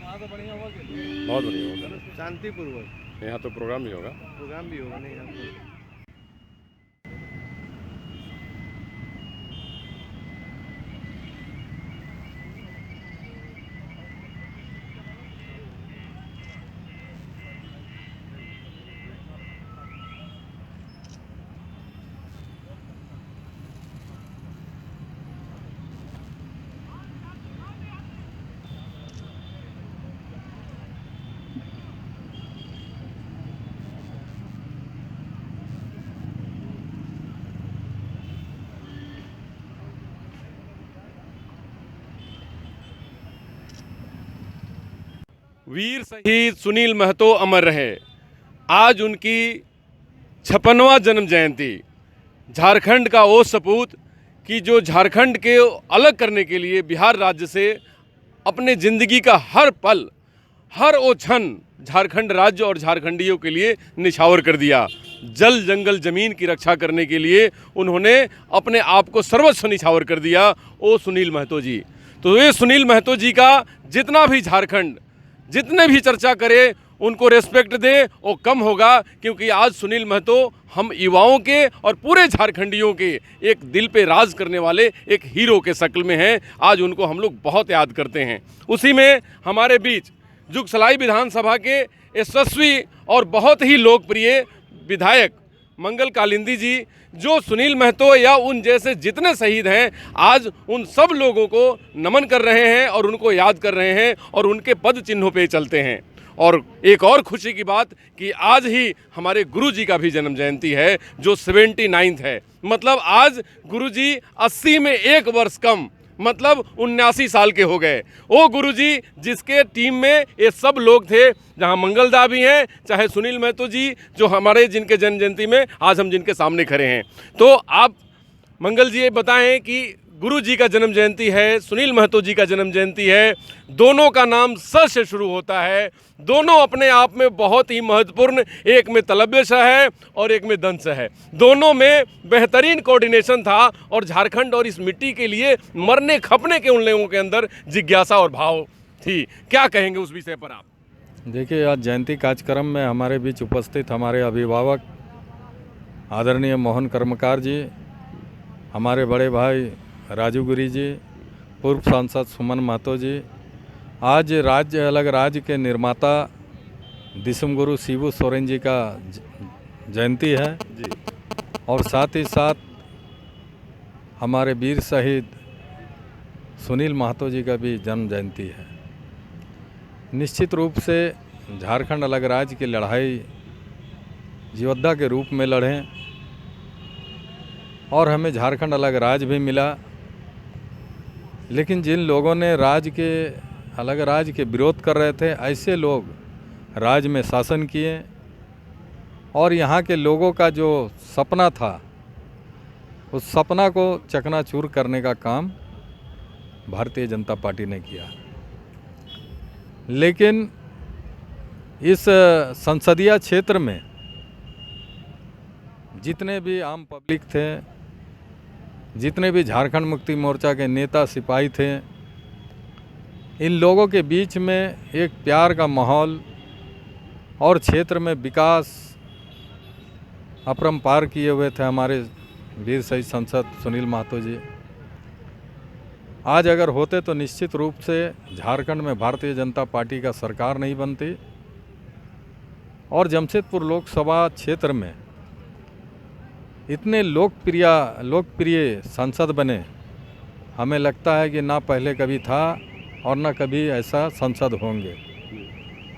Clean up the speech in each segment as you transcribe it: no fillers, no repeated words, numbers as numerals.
बहुत बढ़िया होगा, शांतिपूर्वक। यहाँ तो प्रोग्राम भी होगा। प्रोग्राम भी होगा नहीं यहाँ पर। वीर शहीद सुनील महतो अमर रहे। आज उनकी 56वां जन्म जयंती। झारखंड का वो सपूत कि जो झारखंड के अलग करने के लिए बिहार राज्य से अपने ज़िंदगी का हर पल, हर वो क्षण झारखंड राज्य और झारखंडियों के लिए निछावर कर दिया। जल जंगल ज़मीन की रक्षा करने के लिए उन्होंने अपने आप को सर्वस्व निछावर कर दिया, वो सुनील महतो जी। तो ये सुनील महतो जी का जितना भी झारखंड जितने भी चर्चा करे, उनको रेस्पेक्ट दे, वो कम होगा, क्योंकि आज सुनील महतो हम युवाओं के और पूरे झारखंडियों के एक दिल पे राज करने वाले एक हीरो के शक्ल में हैं। आज उनको हम लोग बहुत याद करते हैं। उसी में हमारे बीच जुगसलाई विधानसभा के यशस्वी और बहुत ही लोकप्रिय विधायक मंगल कालिंदी जी, जो सुनील महतो या उन जैसे जितने शहीद हैं, आज उन सब लोगों को नमन कर रहे हैं और उनको याद कर रहे हैं और उनके पद चिन्हों पे चलते हैं। और एक और खुशी की बात कि आज ही हमारे गुरुजी का भी जन्म जयंती है, जो 79 है। मतलब आज गुरुजी 80 में 1 वर्ष कम, मतलब 79 साल के हो गए। वो गुरुजी जिसके टीम में ये सब लोग थे, जहां मंगलदा भी हैं, चाहे सुनील महतो जी, जो हमारे जिनके जन्म जयंती में आज हम जिनके सामने खड़े हैं। तो आप मंगल जी ये बताएं कि गुरु जी का जन्म जयंती है, सुनील महतो जी का जन्म जयंती है, दोनों का नाम स से शुरू होता है, दोनों अपने आप में बहुत ही महत्वपूर्ण, एक में तलव्य स है और एक में दंश है। दोनों में बेहतरीन कोऑर्डिनेशन था और झारखंड और इस मिट्टी के लिए मरने खपने के उन लोगों के अंदर जिज्ञासा और भाव थी। क्या कहेंगे उस विषय पर आप? देखिए, आज जयंती कार्यक्रम में हमारे बीच उपस्थित हमारे अभिभावक आदरणीय मोहन कर्मकार जी, हमारे बड़े भाई राजू गिरी जी, पूर्व सांसद सुमन महतो जी, आज राज्य अलग राज्य के निर्माता दिसम गुरु शिबू सोरेन जी का जयंती है जी। और साथ ही साथ हमारे वीर शहीद सुनील महतो जी का भी जन्म जयंती है। निश्चित रूप से झारखंड अलग राज्य की लड़ाई योद्धा के रूप में लड़े और हमें झारखंड अलग राज्य भी मिला, लेकिन जिन लोगों ने अलग राज्य के विरोध कर रहे थे, ऐसे लोग राज्य में शासन किए और यहाँ के लोगों का जो सपना था, उस सपना को चकनाचूर करने का काम भारतीय जनता पार्टी ने किया। लेकिन इस संसदीय क्षेत्र में जितने भी आम पब्लिक थे, जितने भी झारखंड मुक्ति मोर्चा के नेता सिपाही थे, इन लोगों के बीच में एक प्यार का माहौल और क्षेत्र में विकास अपरंपार किए हुए थे हमारे वीर शहीद सांसद सुनील महतो जी। आज अगर होते तो निश्चित रूप से झारखंड में भारतीय जनता पार्टी का सरकार नहीं बनती और जमशेदपुर लोकसभा क्षेत्र में इतने लोकप्रिय सांसद बने, हमें लगता है कि ना पहले कभी था और ना कभी ऐसा सांसद होंगे।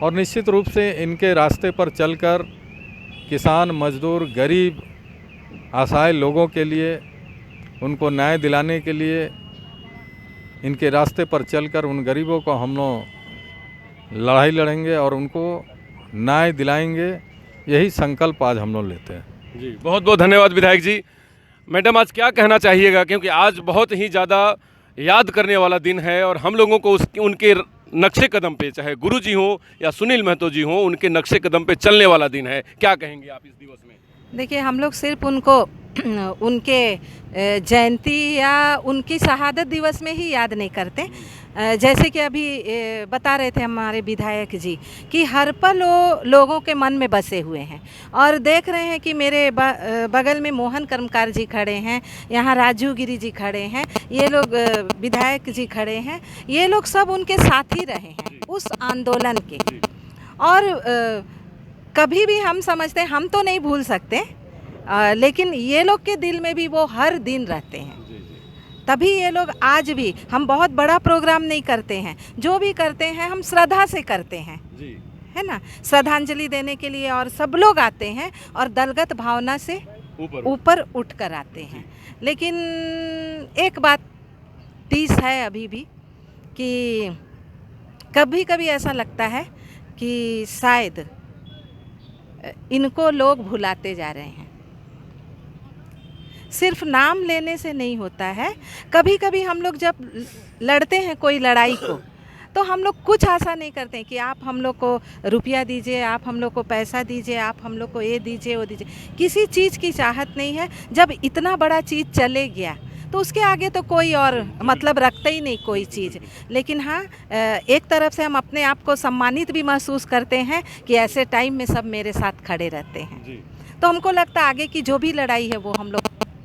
और निश्चित रूप से इनके रास्ते पर चलकर किसान, मजदूर, गरीब, असहाय लोगों के लिए, उनको न्याय दिलाने के लिए इनके रास्ते पर चलकर उन गरीबों को हम लोग लड़ाई लड़ेंगे और उनको न्याय दिलाएंगे। यही संकल्प आज हम लोग लेते हैं जी। बहुत बहुत धन्यवाद विधायक जी। मैडम, आज क्या कहना चाहिएगा, क्योंकि आज बहुत ही ज़्यादा याद करने वाला दिन है और हम लोगों को उनके नक्शे कदम पे, चाहे गुरुजी हो या सुनील महतो जी हो, उनके नक्शे कदम पे चलने वाला दिन है। क्या कहेंगे आप इस दिवस में? देखिए, हम लोग सिर्फ उनको उनके जयंती या उनकी शहादत दिवस में ही याद नहीं करते, जैसे कि अभी बता रहे थे हमारे विधायक जी कि हर पल वो लोगों के मन में बसे हुए हैं। और देख रहे हैं कि मेरे बगल में मोहन कर्मकार जी खड़े हैं, यहाँ राजू गिरी जी खड़े हैं, ये लोग विधायक जी खड़े हैं, ये लोग सब उनके साथ ही रहे हैं उस आंदोलन के। और कभी भी हम समझते हैं हम तो नहीं भूल सकते, लेकिन ये लोग के दिल में भी वो हर दिन रहते हैं। तभी ये लोग आज भी, हम बहुत बड़ा प्रोग्राम नहीं करते हैं, जो भी करते हैं हम श्रद्धा से करते हैं, है ना, श्रद्धांजलि देने के लिए। और सब लोग आते हैं और दलगत भावना से ऊपर उठ कर आते हैं। लेकिन एक बात टीस है अभी भी कि कभी कभी ऐसा लगता है कि शायद इनको लोग भुलाते जा रहे हैं। सिर्फ नाम लेने से नहीं होता है। कभी कभी हम लोग जब लड़ते हैं कोई लड़ाई को, तो हम लोग कुछ आशा नहीं करते हैं कि आप हम लोग को रुपया दीजिए, आप हम लोग को पैसा दीजिए, आप हम लोग को ये दीजिए वो दीजिए। किसी चीज़ की चाहत नहीं है। जब इतना बड़ा चीज़ चले गया तो उसके आगे तो कोई और मतलब रखते ही नहीं कोई चीज़। लेकिन हाँ, एक तरफ से हम अपने आप को सम्मानित भी महसूस करते हैं कि ऐसे टाइम में सब मेरे साथ खड़े रहते हैं। तो हमको लगता है आगे की जो भी लड़ाई है वो हम लोग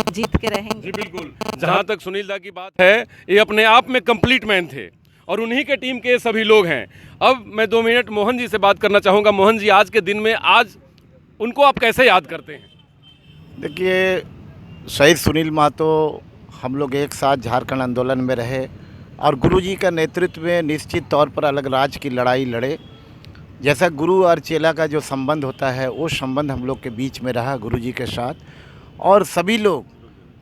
जीत के रहेंगे। जी बिल्कुल। जहाँ तक सुनील दा की बात है, ये अपने आप में कंप्लीट मैन थे और उन्हीं के टीम के सभी लोग हैं। अब मैं 2 मिनट मोहन जी से बात करना चाहूँगा। मोहन जी, आज के दिन में आज उनको आप कैसे याद करते हैं? देखिए, शहीद सुनील महतो हम लोग एक साथ झारखंड आंदोलन में रहे और गुरुजी का नेतृत्व में निश्चित तौर पर अलग राज की लड़ाई लड़े। जैसा गुरु और चेला का जो संबंध होता है, वो संबंध हम लोग के बीच में रहा गुरुजी के साथ। और सभी लोग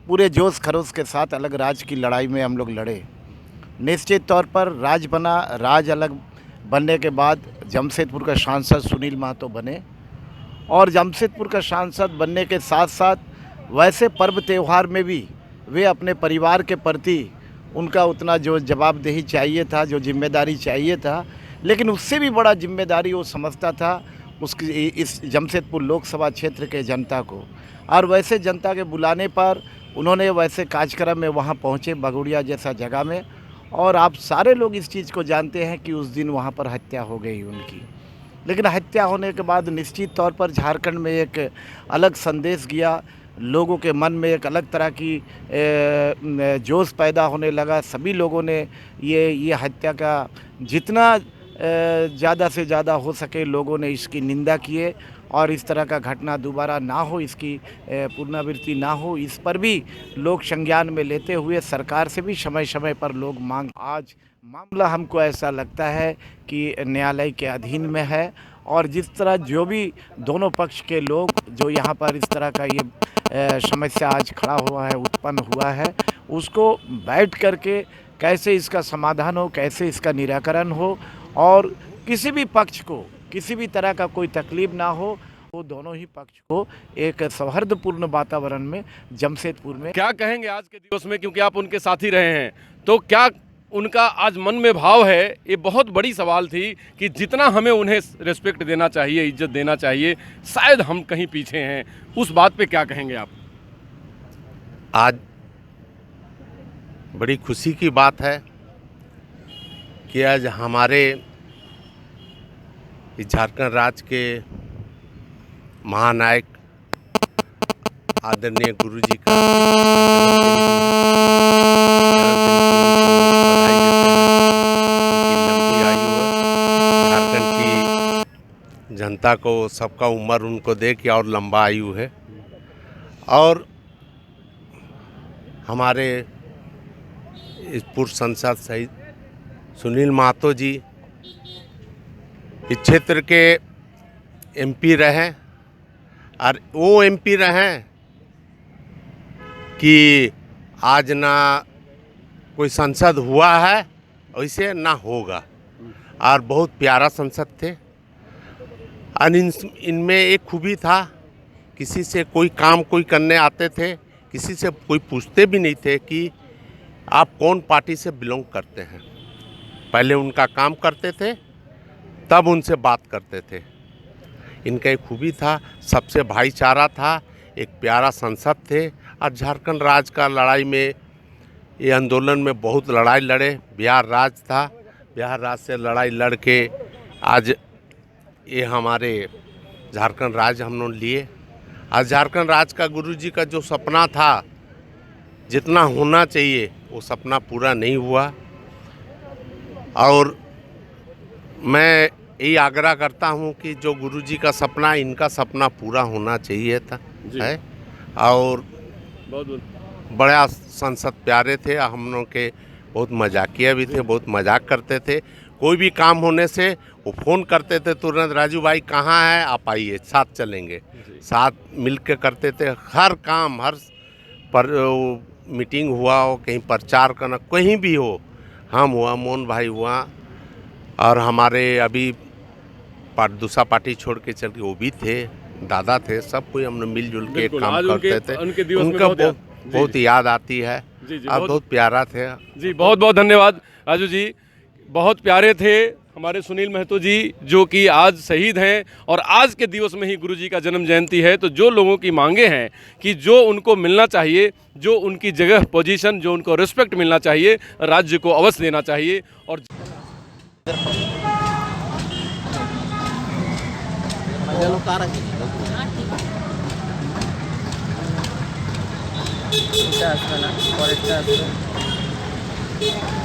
पूरे जोश खरोश के साथ अलग राज की लड़ाई में हम लोग लड़े। निश्चित तौर पर राज बना। राज अलग बनने के बाद जमशेदपुर का सांसद सुनील महतो बने और जमशेदपुर का सांसद बनने के साथ साथ वैसे पर्व त्यौहार में भी वे अपने परिवार के प्रति उनका उतना जो जवाबदेही चाहिए था, जो जिम्मेदारी चाहिए था, लेकिन उससे भी बड़ा जिम्मेदारी वो समझता था उसकी इस जमशेदपुर लोकसभा क्षेत्र के जनता को। और वैसे जनता के बुलाने पर उन्होंने वैसे कार्यक्रम में वहाँ पहुँचे, बगुड़िया जैसा जगह में। और आप सारे लोग इस चीज़ को जानते हैं कि उस दिन वहाँ पर हत्या हो गई उनकी। लेकिन हत्या होने के बाद निश्चित तौर पर झारखंड में एक अलग संदेश गया, लोगों के मन में एक अलग तरह की जोश पैदा होने लगा। सभी लोगों ने ये हत्या का जितना ज़्यादा से ज़्यादा हो सके लोगों ने इसकी निंदा किए और इस तरह का घटना दोबारा ना हो, इसकी पुनरावृत्ति ना हो, इस पर भी लोग संज्ञान में लेते हुए सरकार से भी समय समय पर लोग मांग। आज मामला हमको ऐसा लगता है कि न्यायालय के अधीन में है और जिस तरह जो भी दोनों पक्ष के लोग जो यहाँ पर इस तरह का ये समस्या आज खड़ा हुआ है, उत्पन्न हुआ है, उसको बैठ करके कैसे इसका समाधान हो, कैसे इसका निराकरण हो और किसी भी पक्ष को किसी भी तरह का कोई तकलीफ ना हो, वो दोनों ही पक्ष को एक सौहार्दपूर्ण वातावरण में जमशेदपुर में। क्या कहेंगे आज के दिवस में, क्योंकि आप उनके साथी रहे हैं, तो क्या उनका आज मन में भाव है? ये बहुत बड़ी सवाल थी कि जितना हमें उन्हें रिस्पेक्ट देना चाहिए, इज्जत देना चाहिए, शायद हम कहीं पीछे हैं। उस बात पे क्या कहेंगे आप? आज बड़ी खुशी की बात है कि आज हमारे इस झारखंड राज्य के महानायक आदरणीय गुरुजी का झारखंड की जनता को सबका उम्र उनको दे कि और लंबा आयु है। और हमारे इस पूर्व सांसद शहीद सुनील महतो जी इस क्षेत्र के एमपी रहे और वो एमपी रहे कि आज ना कोई संसद हुआ है वैसे ना होगा, और बहुत प्यारा संसद थे। और इनमें एक खूबी था, किसी से कोई काम कोई करने आते थे, किसी से कोई पूछते भी नहीं थे कि आप कौन पार्टी से बिलोंग करते हैं। पहले उनका काम करते थे, तब उनसे बात करते थे। इनका एक खूबी था, सबसे भाईचारा था, एक प्यारा संसद थे। और झारखंड राज्य का लड़ाई में ये आंदोलन में बहुत लड़ाई लड़े। बिहार राज्य था, बिहार राज्य से लड़ाई लड़ के आज ये हमारे झारखंड राज्य हम लोग लिए। आज झारखंड राज्य का गुरुजी का जो सपना था, जितना होना चाहिए वो सपना पूरा नहीं हुआ। और मैं यही आग्रह करता हूँ कि जो गुरुजी का सपना, इनका सपना पूरा होना चाहिए था है। और बहुत बहुत बड़ा संसद प्यारे थे, हम लोग के बहुत मजाकिया भी थे, बहुत मजाक करते थे। कोई भी काम होने से वो फ़ोन करते थे तुरंत, राजू भाई कहाँ है, आप आइए साथ चलेंगे, साथ मिल के करते थे हर काम। हर पर मीटिंग हुआ हो, कहीं प्रचार करना, कहीं भी हो, हम हुआ, मोहन भाई हुआ, और हमारे अभी दूसरा पार्टी छोड़ के चल के वो भी थे, दादा थे, सब कोई हम लोग मिलजुल के बिल्कुल, काम आज करते उनके- थे। उनके दिवस में उनका बहुत बहुत याद आती है। जी जी, आप बहुत प्यारा थे। जी, बहुत बहुत धन्यवाद राजू जी, बहुत प्यारे थे हमारे सुनील महतो जी, जो कि आज शहीद हैं। और आज के दिवस में ही गुरुजी का जन्म जयंती है। तो जो लोगों की मांगे हैं कि जो उनको मिलना चाहिए, जो उनकी जगह पोजीशन, जो उनको रिस्पेक्ट मिलना चाहिए, राज्य को अवश्य देना चाहिए। और এটা আসবে না, পরেরটা আসবে।